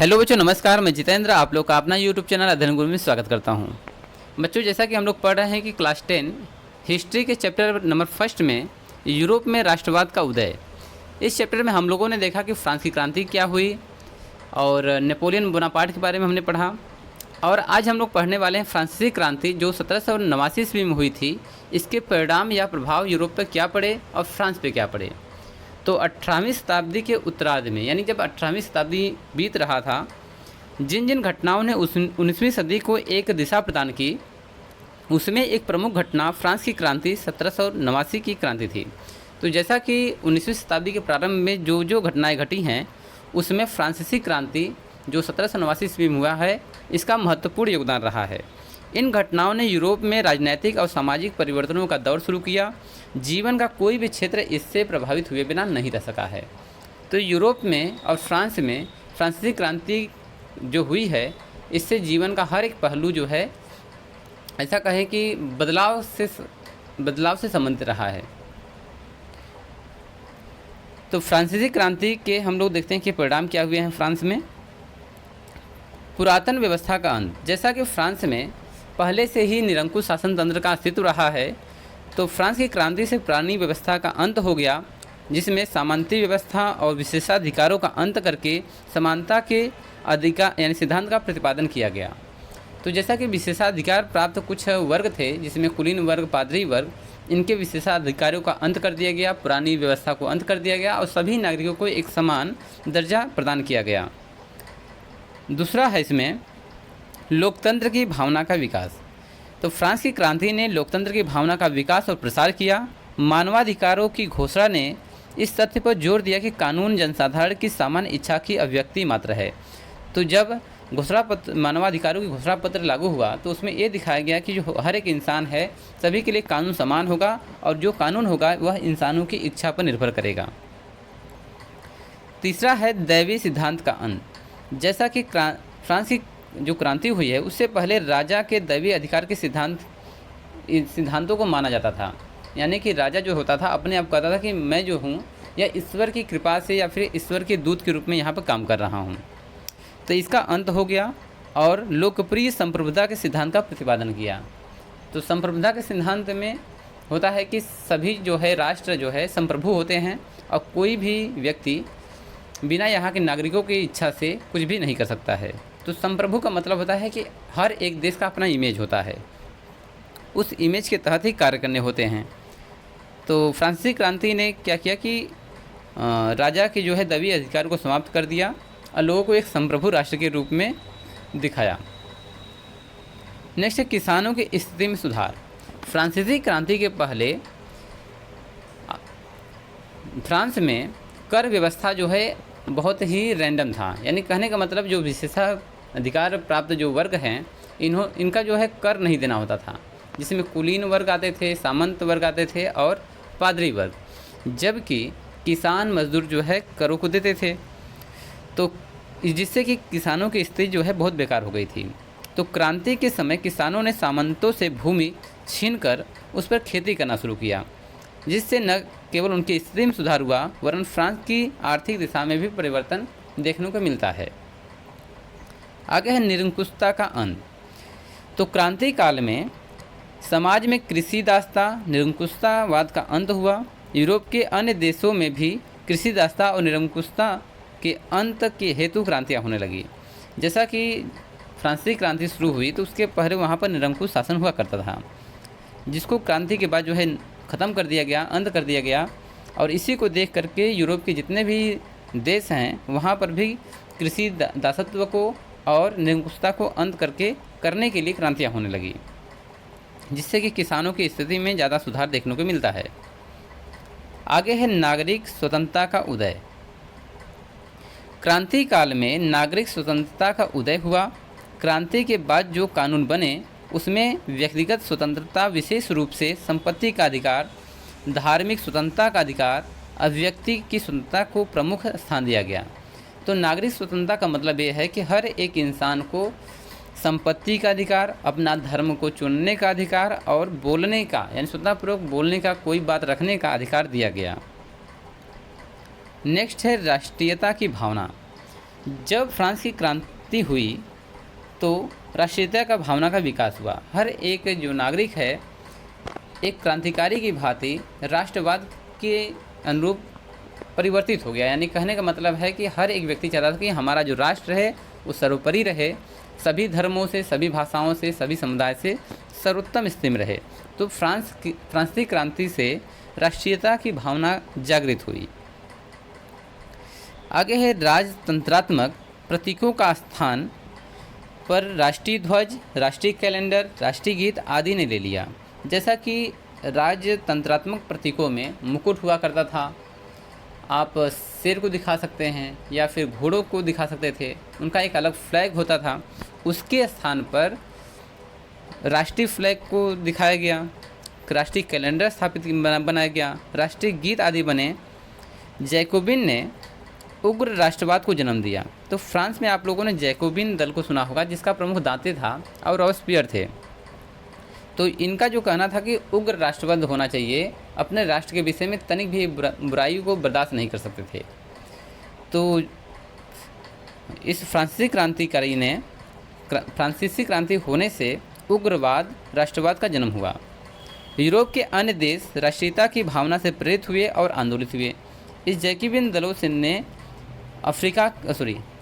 Hello बच्चों, नमस्कार। मैं जितेंद्र आप लोग का अपना यूट्यूब चैनल अध्ययन गुरु में स्वागत करता हूं। बच्चों, जैसा कि हम लोग पढ़ रहे हैं कि क्लास 10 हिस्ट्री के चैप्टर नंबर फर्स्ट में यूरोप में राष्ट्रवाद का उदय। इस चैप्टर में हम लोगों ने देखा कि फ्रांस की क्रांति क्या हुई और नेपोलियन बोनापार्ट के बारे में हमने पढ़ा। और आज हम लोग पढ़ने वाले हैं फ्रांसीसी क्रांति जो 1789 ईस्वी में हुई थी। इसके परिणाम या प्रभाव यूरोप पर क्या पड़े और फ्रांस पे क्या पड़े। तो 18वीं शताब्दी के उत्तरार्ध में, यानी जब 18वीं शताब्दी बीत रहा था, जिन जिन घटनाओं ने 19वीं सदी को एक दिशा प्रदान की, उसमें एक प्रमुख घटना फ्रांस की क्रांति 1789 की क्रांति थी। तो जैसा कि 19वीं शताब्दी के प्रारंभ में जो जो घटनाएं घटी हैं, उसमें फ्रांसीसी क्रांति जो 1789 ईस्वी में हुआ है, इसका महत्वपूर्ण योगदान रहा है। इन घटनाओं ने यूरोप में राजनीतिक और सामाजिक परिवर्तनों का दौर शुरू किया। जीवन का कोई भी क्षेत्र इससे प्रभावित हुए बिना नहीं रह सका है। तो यूरोप में और फ्रांस में फ्रांसीसी क्रांति जो हुई है, इससे जीवन का हर एक पहलू जो है, ऐसा कहें कि बदलाव से संबंधित रहा है। तो फ्रांसीसी क्रांति के हम लोग देखते हैं कि परिणाम क्या हुए हैं फ्रांस में। पुरातन व्यवस्था का अंत। जैसा कि फ्रांस में पहले से ही निरंकुश शासन तंत्र का अस्तित्व रहा है, तो फ्रांस की क्रांति से पुरानी व्यवस्था का अंत हो गया, जिसमें सामंती व्यवस्था और विशेषाधिकारों का अंत करके समानता के अधिकार यानी सिद्धांत का प्रतिपादन किया गया। तो जैसा कि विशेषाधिकार प्राप्त कुछ वर्ग थे, जिसमें कुलीन वर्ग, पादरी वर्ग, इनके विशेषाधिकारों का अंत कर दिया गया, पुरानी व्यवस्था को अंत कर दिया गया और सभी नागरिकों को एक समान दर्जा प्रदान किया गया। दूसरा है इसमें लोकतंत्र की भावना का विकास। तो फ्रांस की क्रांति ने लोकतंत्र की भावना का विकास और प्रसार किया। मानवाधिकारों की घोषणा ने इस तथ्य पर जोर दिया कि कानून जनसाधारण की सामान्य इच्छा की अभिव्यक्ति मात्र है। तो जब मानवाधिकारों की घोषणा पत्र लागू हुआ, तो उसमें ये दिखाया गया कि जो हर एक इंसान है, सभी के लिए कानून समान होगा और जो कानून होगा वह इंसानों की इच्छा पर निर्भर करेगा। तीसरा है दैवीय सिद्धांत का अंत। जैसा कि फ्रांस की जो क्रांति हुई है, उससे पहले राजा के दैवीय अधिकार के सिद्धांतों को माना जाता था। यानी कि राजा जो होता था, अपने आप कहता था कि मैं जो हूँ या ईश्वर की कृपा से या फिर ईश्वर के दूत के रूप में यहाँ पर काम कर रहा हूँ। तो इसका अंत हो गया और लोकप्रिय संप्रभुता के सिद्धांत का प्रतिपादन किया। तो संप्रभुता के सिद्धांत में होता है कि सभी जो है राष्ट्र जो है संप्रभु होते हैं और कोई भी व्यक्ति बिना यहाँ के नागरिकों की इच्छा से कुछ भी नहीं कर सकता है। तो संप्रभु का मतलब होता है कि हर एक देश का अपना इमेज होता है, उस इमेज के तहत ही कार्य करने होते हैं। तो फ्रांसीसी क्रांति ने क्या किया कि राजा के जो है दैवीय अधिकार को समाप्त कर दिया और लोगों को एक संप्रभु राष्ट्र के रूप में दिखाया। नेक्स्ट है किसानों की स्थिति में सुधार। फ्रांसीसी क्रांति के पहले फ्रांस में कर व्यवस्था जो है बहुत ही रैंडम था। यानी कहने का मतलब जो विशेषाधिकार प्राप्त जो वर्ग हैं, इनका जो है कर नहीं देना होता था, जिसमें कुलीन वर्ग आते थे, सामंत वर्ग आते थे और पादरी वर्ग, जबकि किसान मजदूर जो है करों को देते थे। तो जिससे कि किसानों की स्थिति जो है बहुत बेकार हो गई थी। तो क्रांति के समय किसानों ने सामंतों से भूमि छीनकर उस पर खेती करना शुरू किया, जिससे न केवल उनकी स्थिति में सुधार हुआ, वरन फ्रांस की आर्थिक दिशा में भी परिवर्तन देखने को मिलता है। आगे है निरंकुशता का अंत। तो क्रांति काल में समाज में कृषि दासता, निरंकुशतावाद का अंत हुआ। यूरोप के अन्य देशों में भी कृषि दासता और निरंकुशता के अंत के हेतु क्रांतियाँ होने लगी। जैसा कि फ्रांसीसी क्रांति शुरू हुई, तो उसके पहले वहाँ पर निरंकुश शासन हुआ करता था, जिसको क्रांति के बाद जो है ख़त्म कर दिया गया, अंत कर दिया गया। और इसी को देख करके यूरोप के जितने भी देश हैं, वहाँ पर भी कृषि दासत्व को और निरंकुशता को अंत करने के लिए क्रांतियाँ होने लगी, जिससे कि किसानों की स्थिति में ज़्यादा सुधार देखने को मिलता है। आगे है नागरिक स्वतंत्रता का उदय। क्रांति काल में नागरिक स्वतंत्रता का उदय हुआ। क्रांति के बाद जो कानून बने, उसमें व्यक्तिगत स्वतंत्रता, विशेष रूप से संपत्ति का अधिकार, धार्मिक स्वतंत्रता का अधिकार, अभिव्यक्ति की स्वतंत्रता को प्रमुख स्थान दिया गया। तो नागरिक स्वतंत्रता का मतलब ये है कि हर एक इंसान को संपत्ति का अधिकार, अपना धर्म को चुनने का अधिकार और बोलने का, यानी स्वतंत्रपूर्वक बोलने का, कोई बात रखने का अधिकार दिया गया। नेक्स्ट है राष्ट्रीयता की भावना। जब फ्रांस की क्रांति हुई तो राष्ट्रीयता का भावना का विकास हुआ। हर एक जो नागरिक है एक क्रांतिकारी की भांति राष्ट्रवाद के अनुरूप परिवर्तित हो गया। यानी कहने का मतलब है कि हर एक व्यक्ति चाहता था कि हमारा जो राष्ट्र है वो सर्वोपरि रहे, सभी धर्मों से, सभी भाषाओं से, सभी समुदाय से सर्वोत्तम स्थिति में रहे। तो फ्रांसीसी क्रांति से राष्ट्रीयता की भावना जागृत हुई। आगे है राजतंत्रात्मक प्रतीकों का स्थान पर राष्ट्रीय ध्वज, राष्ट्रीय कैलेंडर, राष्ट्रीय गीत आदि ने ले लिया। जैसा कि राजतंत्रात्मक प्रतीकों में मुकुट हुआ करता था, आप शेर को दिखा सकते हैं या फिर घोड़ों को दिखा सकते थे, उनका एक अलग फ्लैग होता था। उसके स्थान पर राष्ट्रीय फ्लैग को दिखाया गया, राष्ट्रीय कैलेंडर स्थापित बनाया गया, राष्ट्रीय गीत आदि बने। जैकोबिन ने उग्र राष्ट्रवाद को जन्म दिया। तो फ्रांस में आप लोगों ने जैकोबिन दल को सुना होगा, जिसका प्रमुख दांते था और रॉबेस्पियर थे। तो इनका जो कहना था कि उग्र राष्ट्रवाद होना चाहिए, अपने राष्ट्र के विषय में तनिक भी बुराई को बर्दाश्त नहीं कर सकते थे। तो इस फ्रांसीसी क्रांति होने से उग्रवाद, राष्ट्रवाद का जन्म हुआ। यूरोप के अन्य देश राष्ट्रीयता की भावना से प्रेरित हुए और आंदोलित हुए। इस जैकोबिन दलों से ने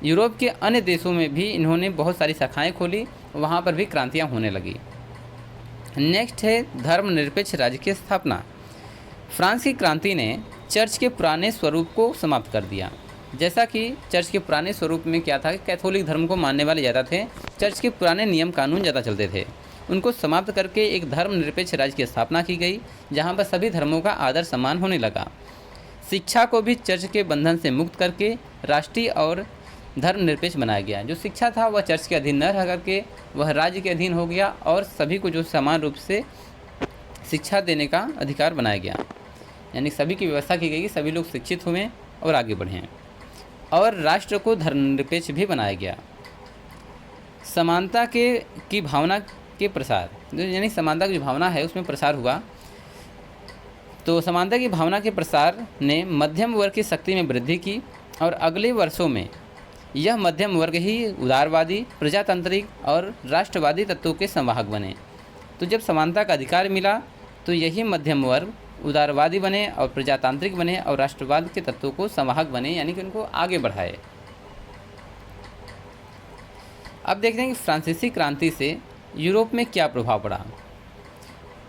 यूरोप के अन्य देशों में भी इन्होंने बहुत सारी शाखाएं खोली, वहाँ पर भी क्रांतियाँ होने लगी। नेक्स्ट है धर्मनिरपेक्ष राज्य की स्थापना। फ्रांस की क्रांति ने चर्च के पुराने स्वरूप को समाप्त कर दिया। जैसा कि चर्च के पुराने स्वरूप में क्या था कि कैथोलिक धर्म को मानने वाले ज़्यादा थे, चर्च के पुराने नियम कानून ज़्यादा चलते थे। उनको समाप्त करके एक धर्मनिरपेक्ष राज्य की स्थापना की गई, जहाँ पर सभी धर्मों का आदर सम्मान होने लगा। शिक्षा को भी चर्च के बंधन से मुक्त करके राष्ट्रीय और धर्मनिरपेक्ष बनाया गया। जो शिक्षा था वह चर्च के अधीन न रह करके वह राज्य के अधीन हो गया और सभी को जो समान रूप से शिक्षा देने का अधिकार बनाया गया। यानी सभी की व्यवस्था की गई कि सभी लोग शिक्षित हुए और आगे बढ़ें। और राष्ट्र को धर्मनिरपेक्ष भी बनाया गया। समानता की भावना के प्रसार, यानी समानता की जो भावना है उसमें प्रसार हुआ। तो समानता की भावना के प्रसार ने मध्यम वर्ग की शक्ति में वृद्धि की और अगले वर्षों में यह मध्यम वर्ग ही उदारवादी, प्रजातांत्रिक और राष्ट्रवादी तत्वों के संवाहक बने। तो जब समानता का अधिकार मिला तो यही मध्यम वर्ग उदारवादी बने और प्रजातांत्रिक बने और राष्ट्रवाद के तत्वों को संवाहक बने, यानी कि उनको आगे बढ़ाए। अब देखते हैं कि फ्रांसीसी क्रांति से यूरोप में क्या प्रभाव पड़ा।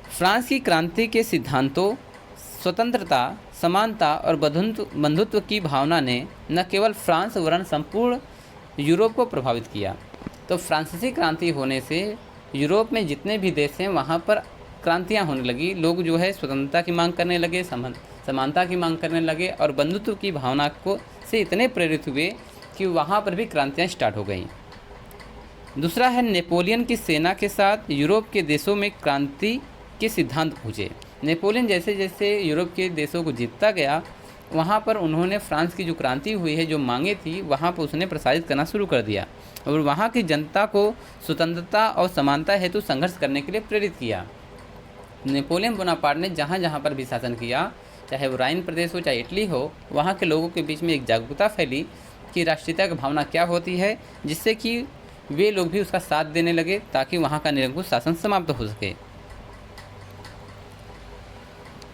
फ्रांस की क्रांति के सिद्धांतों, स्वतंत्रता, समानता और बंधुत्व की भावना ने न केवल फ्रांस वरन संपूर्ण यूरोप को प्रभावित किया। तो फ्रांसीसी क्रांति होने से यूरोप में जितने भी देश हैं वहाँ पर क्रांतियाँ होने लगी। लोग जो है स्वतंत्रता की मांग करने लगे, समानता की मांग करने लगे और बंधुत्व की भावना को से इतने प्रेरित हुए कि वहाँ पर भी क्रांतियाँ स्टार्ट हो गईं। दूसरा है नेपोलियन की सेना के साथ यूरोप के देशों में क्रांति के सिद्धांत पहुँचे। नेपोलियन जैसे जैसे यूरोप के देशों को जीतता गया, वहाँ पर उन्होंने फ्रांस की जो क्रांति हुई है, जो मांगे थी, वहाँ पर उसने प्रसारित करना शुरू कर दिया और वहाँ की जनता को स्वतंत्रता और समानता हेतु संघर्ष करने के लिए प्रेरित किया। नेपोलियन बोनापार्ट ने जहाँ जहाँ पर भी शासन किया, चाहे वो राइन प्रदेश हो, चाहे इटली हो, वहाँ के लोगों के बीच में एक जागरूकता फैली कि राष्ट्रीयता की भावना क्या होती है, जिससे कि वे लोग भी उसका साथ देने लगे ताकि वहाँ का निरंकुश शासन समाप्त हो सके।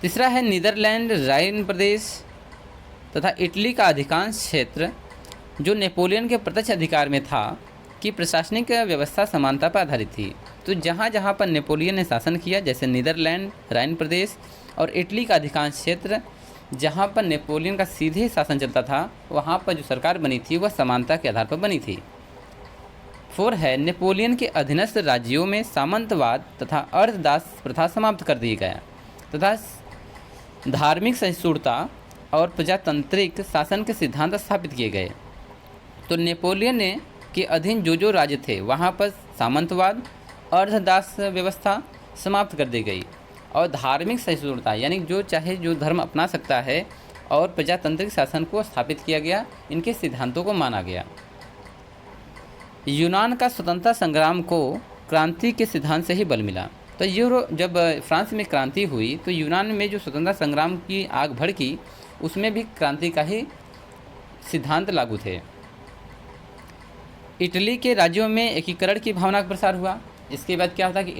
तीसरा है नीदरलैंड, राइन प्रदेश तथा इटली का अधिकांश क्षेत्र जो नेपोलियन के प्रत्यक्ष अधिकार में था कि प्रशासनिक व्यवस्था समानता पर आधारित थी। तो जहाँ जहाँ पर नेपोलियन ने शासन किया, जैसे नीदरलैंड, राइन प्रदेश और इटली का अधिकांश क्षेत्र जहाँ पर नेपोलियन का सीधे शासन चलता था, वहाँ पर जो सरकार बनी थी वह समानता के आधार पर बनी थी। 4 है नेपोलियन के अधीनस्थ राज्यों में सामंतवाद तथा अर्धदास प्रथा समाप्त कर दिया गया तथा धार्मिक सहिष्णुता और प्रजातांत्रिक शासन के सिद्धांत स्थापित किए गए। तो नेपोलियन ने के अधीन जो राज्य थे वहाँ पर सामंतवाद, अर्धदास व्यवस्था समाप्त कर दी गई और धार्मिक सहिष्णुता, यानी जो चाहे जो धर्म अपना सकता है, और प्रजातांत्रिक शासन को स्थापित किया गया। इनके सिद्धांतों को माना गया। यूनान का स्वतंत्रता संग्राम को क्रांति के सिद्धांत से ही बल मिला। तो जब फ्रांस में क्रांति हुई तो यूनान में जो स्वतंत्रता संग्राम की आग भड़की, उसमें भी क्रांति का ही सिद्धांत लागू थे। इटली के राज्यों में एकीकरण की भावना का प्रसार हुआ। इसके बाद क्या होता है कि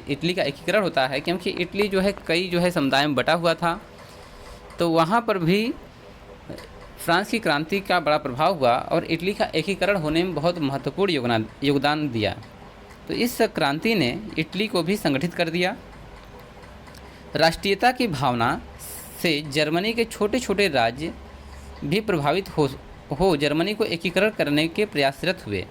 इटली का एकीकरण होता है, क्योंकि इटली जो है कई जो है समुदाय में बटा हुआ था। तो वहाँ पर भी फ्रांस की क्रांति का बड़ा प्रभाव हुआ और इटली का एकीकरण होने में बहुत महत्वपूर्ण योगदान दिया। तो इस क्रांति ने इटली को भी संगठित कर दिया। राष्ट्रीयता की भावना से जर्मनी के छोटे छोटे राज्य भी प्रभावित हो जर्मनी को एकीकरण करने के प्रयासरत हुए।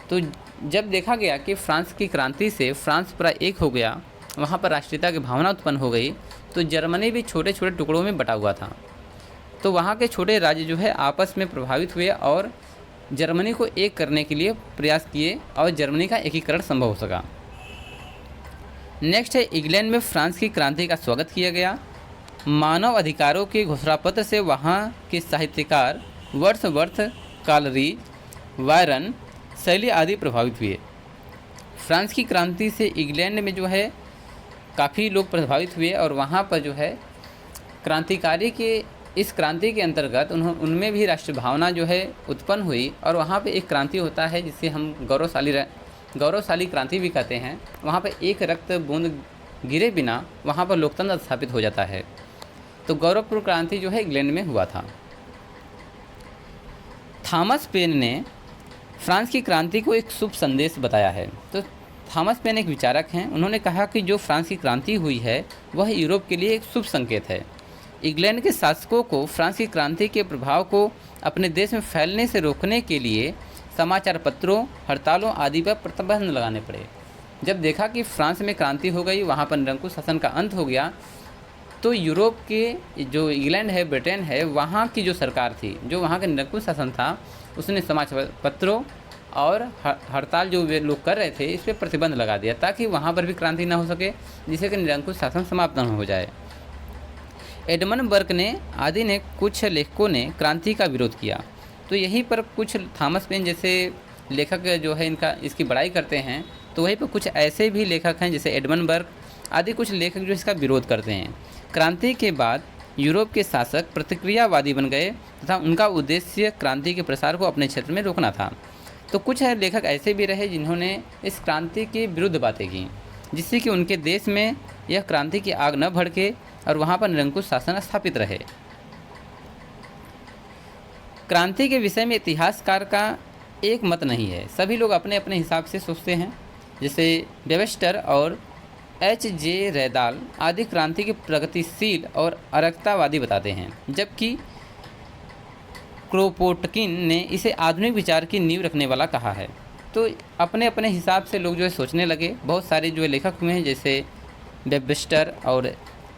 तो जब देखा गया कि फ्रांस की क्रांति से फ्रांस पूरा एक हो गया, वहाँ पर राष्ट्रीयता की भावना उत्पन्न हो गई, तो जर्मनी भी छोटे छोटे टुकड़ों में बटा हुआ था। तो वहाँ के छोटे राज्य जो है आपस में प्रभावित हुए और जर्मनी को एक करने के लिए प्रयास किए और जर्मनी का एकीकरण संभव हो सका। नेक्स्ट है, इंग्लैंड में फ्रांस की क्रांति का स्वागत किया गया। मानव अधिकारों के घोषणापत्र से वहाँ के साहित्यकार वर्ड्सवर्थ, कॉलरिज, वायरन, शैली आदि प्रभावित हुए। फ्रांस की क्रांति से इंग्लैंड में जो है काफ़ी लोग प्रभावित हुए और वहाँ पर जो है क्रांतिकारी के इस क्रांति के अंतर्गत उनमें भी राष्ट्र भावना जो है उत्पन्न हुई और वहाँ पे एक क्रांति होता है जिसे हम गौरवशाली क्रांति भी कहते हैं। वहाँ पे एक रक्त बूंद गिरे बिना वहाँ पर लोकतंत्र स्थापित हो जाता है। तो गौरवपूर्ण क्रांति जो है इंग्लैंड में हुआ था। थॉमस पेन ने फ्रांस की क्रांति को एक शुभ संदेश बताया है। तो थॉमस पेन एक विचारक हैं। उन्होंने कहा कि जो फ्रांस की क्रांति हुई है वह यूरोप के लिए एक शुभ संकेत है। इंग्लैंड के शासकों को फ्रांस की क्रांति के प्रभाव को अपने देश में फैलने से रोकने के लिए समाचार पत्रों, हड़तालों आदि पर प्रतिबंध लगाने पड़े। जब देखा कि फ्रांस में क्रांति हो गई, वहाँ पर निरंकुश शासन का अंत हो गया, तो यूरोप के जो इंग्लैंड है, ब्रिटेन है, वहाँ की जो सरकार थी, जो वहाँ का निरंकुश शासन था, उसने समाचार पत्रों और हड़ताल जो वे लोग कर रहे थे इस पर प्रतिबंध लगा दिया ताकि वहाँ पर भी क्रांति ना हो सके, जिससे कि निरंकुश शासन समाप्त न हो जाए। एडमंड बर्क ने आदि ने कुछ लेखकों ने क्रांति का विरोध किया। तो यहीं पर कुछ थॉमस पेन जैसे लेखक जो है इसकी बड़ाई करते हैं। तो वहीं पर कुछ ऐसे भी लेखक हैं जैसे एडमंड बर्क आदि कुछ लेखक जो इसका विरोध करते हैं। क्रांति के बाद यूरोप के शासक प्रतिक्रियावादी बन गए तथा उनका उद्देश्य क्रांति के प्रसार को अपने क्षेत्र में रोकना था। तो कुछ लेखक ऐसे भी रहे जिन्होंने इस क्रांति के विरुद्ध बातें की, जिससे कि उनके देश में यह क्रांति की आग न भड़के और वहाँ पर निरंकुश शासन स्थापित रहे। क्रांति के विषय में इतिहासकार का एक मत नहीं है, सभी लोग अपने अपने हिसाब से सोचते हैं। जैसे वेबस्टर और H.J. रैदाल आदि क्रांति के प्रगतिशील और अराजकतावादी बताते हैं, जबकि क्रोपोटकिन ने इसे आधुनिक विचार की नींव रखने वाला कहा है। तो अपने अपने हिसाब से लोग जो है सोचने लगे। बहुत सारे जो लेखक हुए हैं जैसे वेबस्टर और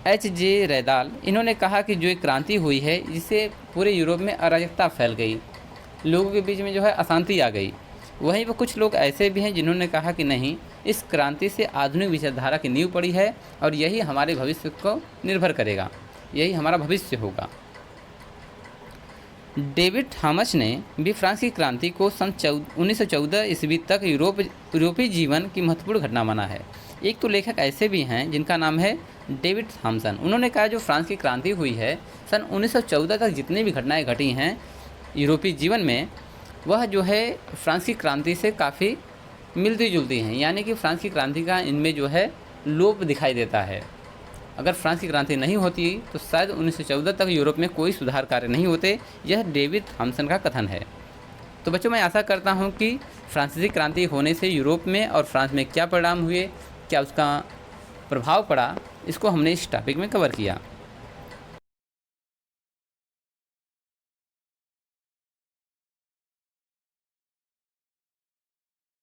H.J. रैदाल, इन्होंने कहा कि जो एक क्रांति हुई है जिससे पूरे यूरोप में अराजकता फैल गई, लोगों के बीच में जो है अशांति आ गई। वहीं पर कुछ लोग ऐसे भी हैं जिन्होंने कहा कि नहीं, इस क्रांति से आधुनिक विचारधारा की नींव पड़ी है और यही हमारे भविष्य को निर्भर करेगा, यही हमारा भविष्य होगा। डेविड थॉमस ने भी फ्रांस की क्रांति को सन 1914 ईस्वी तक यूरोपीय जीवन की महत्वपूर्ण घटना माना है। एक तो लेखक ऐसे भी हैं जिनका नाम है डेविड थॉमसन। उन्होंने कहा जो फ्रांस की क्रांति हुई है सन 1914 तक जितनी भी घटनाएं घटी हैं यूरोपीय जीवन में, वह जो है फ्रांस की क्रांति से काफ़ी मिलती जुलती हैं, यानी कि फ्रांस की क्रांति का इनमें जो है लोप दिखाई देता है। अगर फ्रांस की क्रांति नहीं होती तो शायद 1914 तक यूरोप में कोई सुधार कार्य नहीं होते। यह डेविड थॉमसन का कथन है। तो बच्चों, मैं आशा करता हूँ कि फ्रांसीसी क्रांति होने से यूरोप में और फ्रांस में क्या परिणाम हुए, क्या उसका प्रभाव पड़ा, इसको हमने इस टॉपिक में कवर किया।